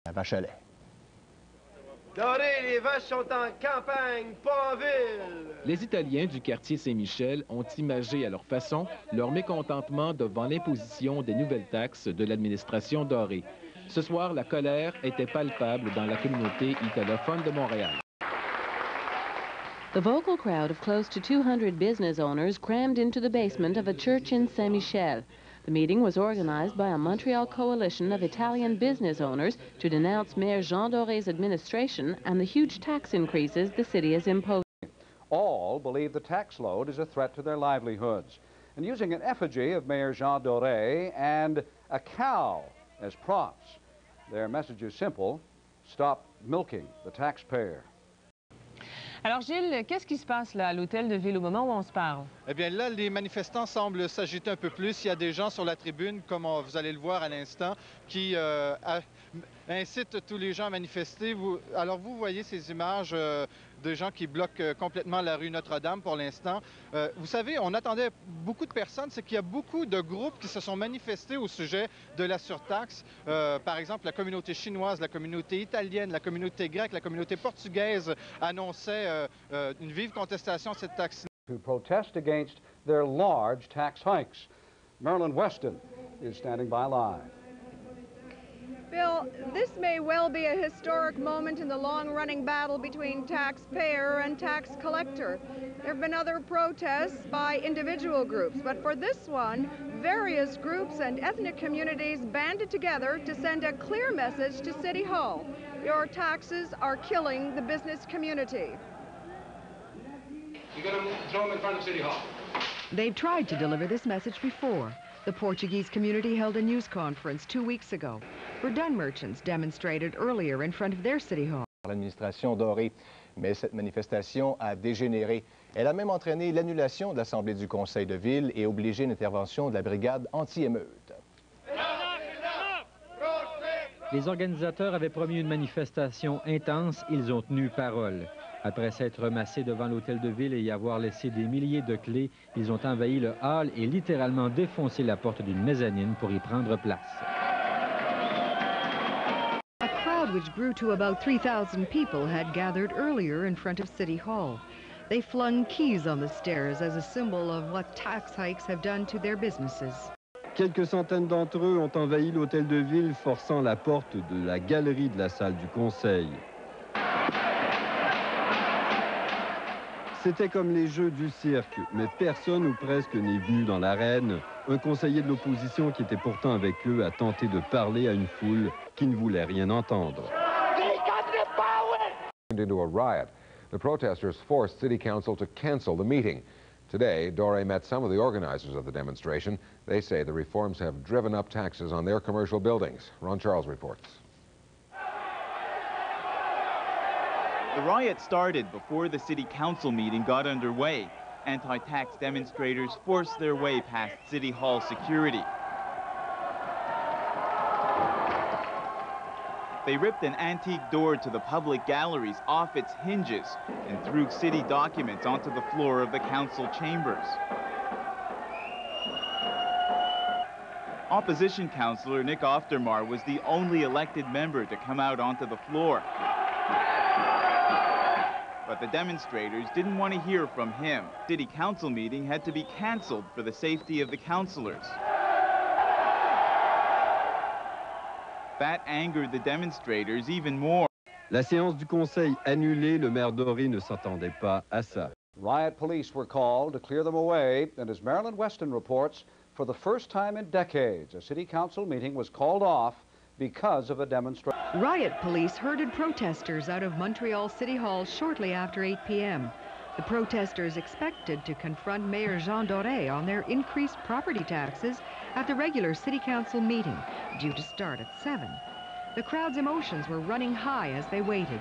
La vache à lait. Doré, les vaches sont en campagne, pas en ville. Les Italiens du quartier Saint-Michel ont imagé à leur façon leur mécontentement devant l'imposition des nouvelles taxes de l'administration Doré. Ce soir, la colère était palpable dans la communauté italophone de Montréal. The vocal crowd of close to 200 business owners crammed into the basement of a church in Saint-Michel. The meeting was organized by a Montreal coalition of Italian business owners to denounce Mayor Jean Doré's administration and the huge tax increases the city has imposed. All believe the tax load is a threat to their livelihoods. And using an effigy of Mayor Jean Doré and a cow as props, their message is simple: stop milking the taxpayer. Alors Gilles, qu'est-ce qui se passe là à l'hôtel de ville au moment où on se parle? Eh bien là, les manifestants semblent s'agiter un peu plus. Il y a des gens sur la tribune, comme vous allez le voir à l'instant, qui incitent tous les gens à manifester. Alors vous voyez ces images de gens qui bloquent complètement la rue Notre-Dame pour l'instant. Vous savez, on attendait beaucoup de personnes. C'est qu'il y a beaucoup de groupes qui se sont manifestés au sujet de la surtaxe. Par exemple, la communauté chinoise, la communauté italienne, la communauté grecque, la communauté portugaise annonçaient une vive contestation de cette taxe. To protest against their large tax hikes. Marilyn Weston is standing by live. Bill, this may well be a historic moment in the long-running battle between taxpayer and tax collector. There have been other protests by individual groups, but for this one, various groups and ethnic communities banded together to send a clear message to City Hall. Your taxes are killing the business community. You're going to throw them in front of City Hall. They've tried to deliver this message before. The Portuguese community held a news conference 2 weeks ago. Verdun merchants demonstrated earlier in front of their city hall. L'administration Doré, mais cette manifestation a dégénéré. Elle a même entraîné l'annulation de l'Assemblée du Conseil de ville et obligé une intervention de la brigade anti-émeute. Les organisateurs avaient promis une manifestation intense, ils ont tenu parole. Après s'être massés devant l'hôtel de ville et y avoir laissé des milliers de clés, ils ont envahi le hall et littéralement défoncé la porte d'une mezzanine pour y prendre place. A crowd which grew to about 3,000 people had gathered earlier in front of City Hall. They flung keys on the stairs as a symbol of what tax hikes have done to their businesses. Quelques centaines d'entre eux ont envahi l'hôtel de ville, forçant la porte de la galerie de la salle du conseil. C'était comme les jeux du cirque, mais personne ou presque n'est venu dans l'arène. Un conseiller de l'opposition qui était pourtant avec eux a tenté de parler à une foule qui ne voulait rien entendre. Into a riot. The protesters forced City Council to cancel the meeting. Today, Doré met some of the organizers of the demonstration. They say the reforms have driven up taxes on their commercial buildings. Ron Charles reports. The riot started before the City Council meeting got underway. Anti-tax demonstrators forced their way past City Hall security. They ripped an antique door to the public galleries off its hinges and threw city documents onto the floor of the council chambers. Opposition councillor Nick Oftermar was the only elected member to come out onto the floor. But the demonstrators didn't want to hear from him. City Council meeting had to be cancelled for the safety of the councillors. That angered the demonstrators even more. La séance du conseil annulée, le maire Doré ne s'attendait pas à ça. Riot police were called to clear them away, and as Marilyn Weston reports, for the first time in decades, a City Council meeting was called off because of a demonstration. Riot police herded protesters out of Montreal City Hall shortly after 8 p.m. The protesters expected to confront Mayor Jean Doré on their increased property taxes at the regular City Council meeting, due to start at 7. The crowd's emotions were running high as they waited.